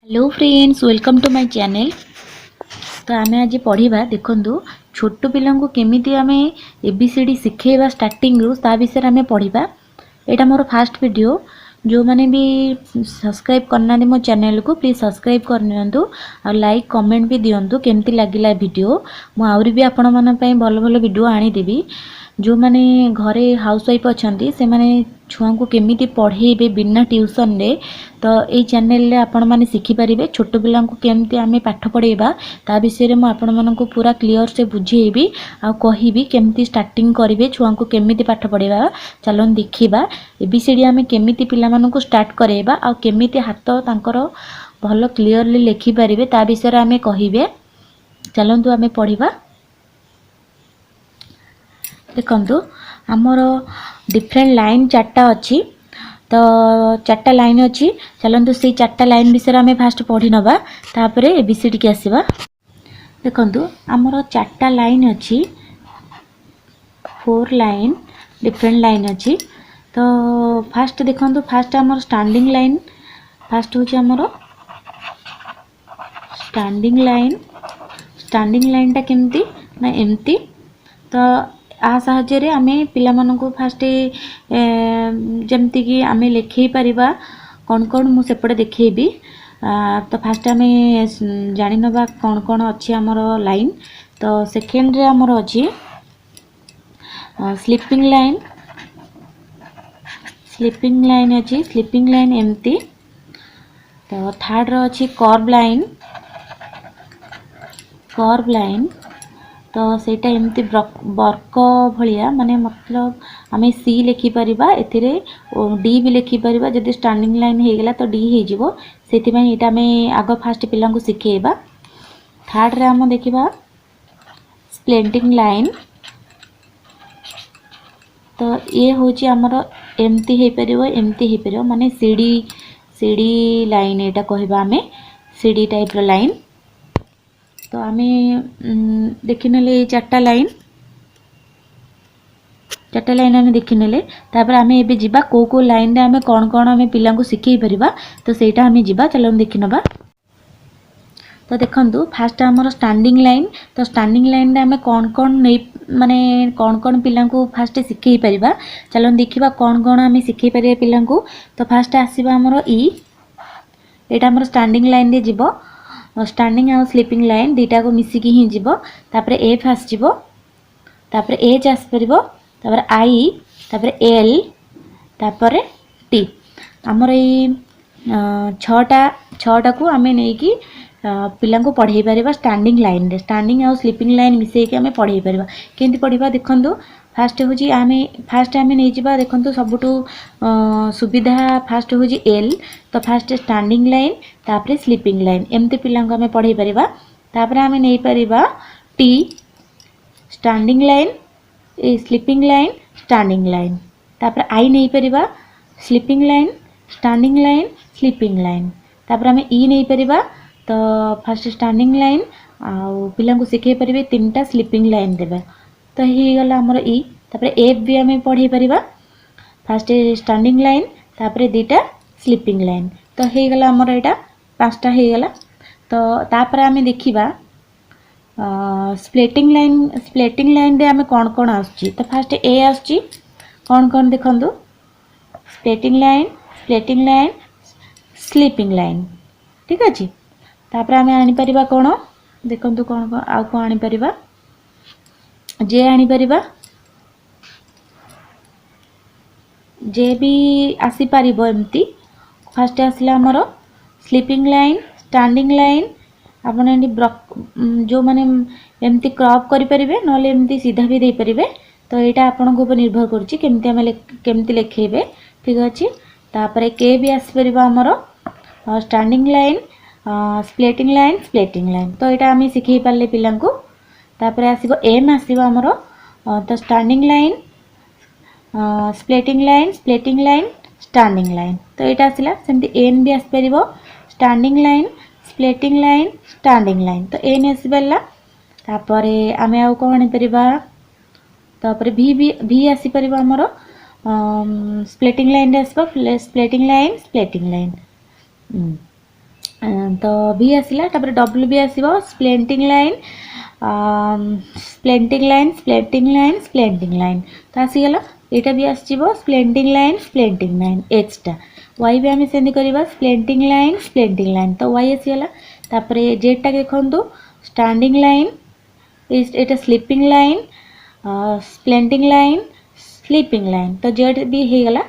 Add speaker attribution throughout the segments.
Speaker 1: Hello friends, welcome to my channel. तो आम आज पढ़ा देखु छोट पिला केमी आम एबीसीडी शिखेबा स्टार्टिंग रू ता विषय आम पढ़ा। यहाँ मोर फास्ट वीडियो जो मैंने भी सब्सक्राइब करना मो चैनल को प्लीज सब्सक्राइब करनी और लाइक कमेंट भी दिंतु केमती लगिला वीडियो। मु आउरी भी आपण मन भल भल वीडियो आनीदेवी। जो मैंने घरे हाउसवाइफ अच्छा से मैंने छुआ को केमी पढ़ेबे बिना ट्यूशन रे तो ये चैनल रे आपण माने शिखि पारिबे छोट पिला को केमती आमे पाठ पढ़ेबा ता विषय मु आपण मानक पूरा क्लियर से बुझेबी आ कहिबी केमती स्टार्टिंग करिवे छुआ को केमती पाठ पढ़ेबा। चलन देखिबा एबीसीडी आमे केमती पिला मानक स्टार्ट करेबा आ केमती हाथ तांकर भल क्लियरली लिखि पारिबे ता विषय आमे कहिबे। चलंतु आमे पढ़िबा। देखंतु हमर डिफरेंट लाइन चार्टा अच्छी तो चार्टा लाइन अच्छी। चलंतु से चार्टा लाइन विषय आम फास्ट पढ़ी नवा तापरे एबीसीडी के आसीबा। देखंतु हमर चार्टा लाइन अच्छी 4 लाइन डिफरेंट लाइन अच्छी। तो फास्ट देखंतु फास्ट हमर स्टैंडिंग लाइन फास्ट होची हमर स्टैंडिंग लाइन टा केमती ना एमती। तो आ साहाଯ୍ୟରେ आमे पिला मानकु फास्ट जमती कि आमे लिखै परिबा कोन कोन मु सेपटे देखैबी। तो फास्ट आमे जानि नबा कोन कोन अछि हमर लाइन। तो सेकेंड रे हमर अछि स्लीपिंग लाइन अछि स्लीपिंग लाइन एमती। तो थर्ड रो अछि कर्व लाइन तो सेटा एमती वर्क भलिया माने मतलब आमे सी लिखि परिबा एथिरे डी भी लिखि परिबा। जदि स्टैंडिंग लाइन हे गेला तो डी हे जिवो सेति में एटा आमे आगो फास्ट पिला को सिखेबा। थर्ड रे हम देखिबा स्प्लिटिंग लाइन। तो ये होची हमर एमती हे परिबो माने सीडी लाइन एटा कहबा आमे सीडी टाइप रो लाइन। तो आमे देखिनेले चार्टा लाइन आमे देखिनेले तापर आमे एबे जिबा को लाइन रे आमे कोन आमे पिला को सिखै परिबा। तो सेटा आमे जिबा चलो देखिनबा। तो देखंतु फास्ट हमर स्टैंडिंग लाइन। तो स्टैंडिंग लाइन रे आमे कोन नै माने कोन पिला को फास्ट सिखै परिबा। चलो देखिबा कोन आमे सिखै परिबा पिला को। तो फास्ट आसीबा हमर ई एटा हमर स्टैंडिंग लाइन रे जिवो स्टैंडिंग और स्लीपिंग लाइन दीटा को मिसिकी ही जीवो। तापर एफ आसजिवो तापर एच आस परिबो तापर आई तापर एल तापर टी। हमर ए छटा को आमे नै कि पिला को पढ़ाई परिबा स्टैंडिंग लाइन रे स्टैंडिंग और स्लीपिंग लाइन मिसै के आमे पढ़ाई परिबा। केंति पढ़िबा देखंतु फास्ट होजी आमे नै जिबा देखंतु सबटू सुविधा फास्ट होजी एल। तो फास्ट स्टैंडिंग लाइन तापर स्लीपिंग लाइन एमती पिला को आमे पढ़ाई परिबा। तापर आमे नै परिबा टी स्टैंडिंग लाइन ए स्लीपिंग लाइन स्टैंडिंग लाइन तापर आई नै परिबा sleeping line standing line sleeping line. तापर आमे ई नै परिबा तो फास्ट स्टैंडिंग लाइन आ पिला को सिखै परिबे तीनटा स्लीपिंग लाइन देबा। तो हे गला हमर ई तापर एफ भी आमे पढ़ाई परिबा फास्ट स्टैंडिंग लाइन तापर दीटा स्लीपिंग लाइन। तो हे गला हमर एटा पांचटा हे गला। तो तापर आमे देखिबा स्प्लिटिंग लाइन रे आमे कोन आछि। तो फास्ट ए आछि कोन देखंतु स्प्लिटिंग लाइन स्लीपिंग लाइन ठीक अछि। तापर आमे आनि परिबा कोन देखंतु कोन आ को आनि परिबा जे आनि परिबा जे भी आसी पारिबो एमती। फास्ट आसला हमर स्लीपिंग लाइन स्टैंडिंग लाइन आपण एंडी जो माने एमती क्रॉप करि परिबे नले एमती सीधा भी दे परिबे। तो एटा आपन को ऊपर निर्भर करछि केमती हम केमती लिखेबे ठीक अछि। तापर के भी आसी परिबा हमर स्टैंडिंग लाइन स्प्लिटिंग लाइन। तो एटा आमी सिखै पाले पिला को। तापर आसीबो एम आसीबो हमर तो standing line splitting line standing line. तो एटा आसिला सेमती एन भी आसी परिबो standing line splitting line standing line. तो एन आसी परला तापर आमे आ को आनि परिबा तापर भी आसी परिबो हमर स्प्लिटिंग लाइन रे आसीबो स्प्लिटिंग लाइन तो बी आसला तापर डब्ल्यू बी आसीबो splitting line splitting line splitting line splitting line तो आसीगला एटा भी आसीबो स्प्लेंटिंग लाइन एचटा वाई भी आम सेमती करवा स्प्लेंटिंग लाइन तो वाई आसीगला तापर जेडटा देखंतु स्टैंडिंग लाइन एटा sleeping line splitting line sleeping line तो जेड भी हो गला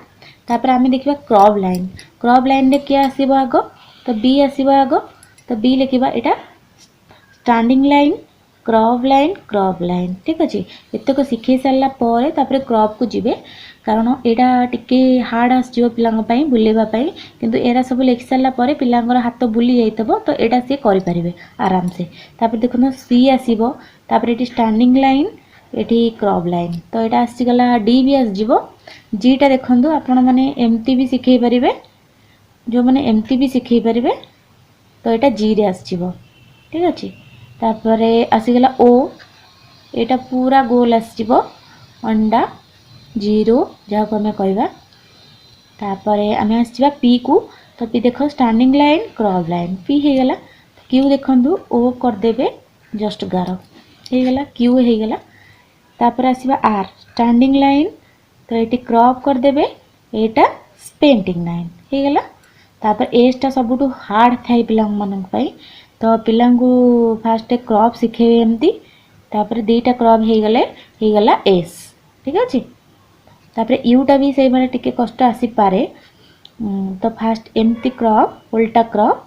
Speaker 1: तापर आम देखा क्रॉब लाइन रे क्या आसीबो आगो तो बी आसीबो आगो तो बी लिखा एटा स्टैंडिंग लाइन क्रॉब लाइन ठीक अच्छे एतक शिखे सारा पर तापर क्रॉब को जीवे कारण यहाँ टिके हार्ड आसो पाई बुलेवाई किंतु एरा सब लिखि सारा पर पिलांगर हाथ बुली जाइए तो यहाँ सी करें आराम से तापर देखो सी आसो तापर ये स्टैंडिंग लाइन ये क्रॉब लाइन तो यहाँ आसीगला डी भी आसो जीटा देखूँ आपण मैंने एमती भी शिखे पारे जो मैंने एमती भी शिखे पारे तो यहाँ जी रे आसो ठीक अच्छे तापर आसीगला ओ एटा पूरा गोल आसो अंडा जीरो जहाँ को आम कहवा तापर आम आसवा पी को तो पी देख स्टैंडिंग लाइन क्रॉब लाइन पी हो गला क्यू देखु ओ करदे जस्ट गार हो गला क्यू हो गला तापर आसवा आर स्टैंडिंग लाइन तो ये क्रॉप करदे एटा स्पेंटिंग लाइन हो गला तापर एसटा सबुठ हार्ड थाए पाई तो पिला फास्ट क्रॉप शिखे एमती तापर दीटा क्रॉप हो गला एस ठीक अच्छे तापर यूटा भी से भाई टिके कष्ट आसी पारे तो फास्ट एमती क्रॉप उल्टा क्रॉप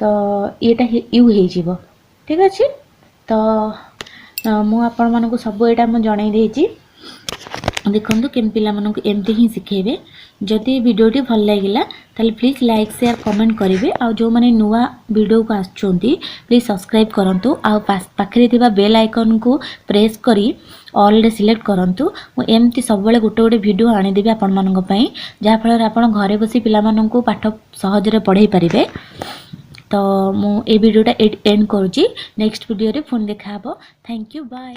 Speaker 1: तो येटा यू हो ठीक अच्छे तो मु आपण मानक सब यहाँ मुझे जन देती देखो केम पिला एमती ही शिखेबे जदि वीडियोटी भल लगिला ताले प्लीज लाइक शेयर कमेंट करेंगे आ जो मैंने नुआ वीडियो को आसुँच प्लीज सब्सक्राइब करूँ आ पाखे बेल आइकन को प्रेस करी ऑल रे सिलेक्ट करूँ एमती सब गोटे गोटे वीडियो आनीदेवी आपण मानक पई जहाँफल आप घरे बसी पिला मानक पाठ सहजरे पढ़ाई पारे तो मु ए वीडियोटा एंड करुँची नेक्स्ट वीडियो रे फोन देखा थैंक यू बाय।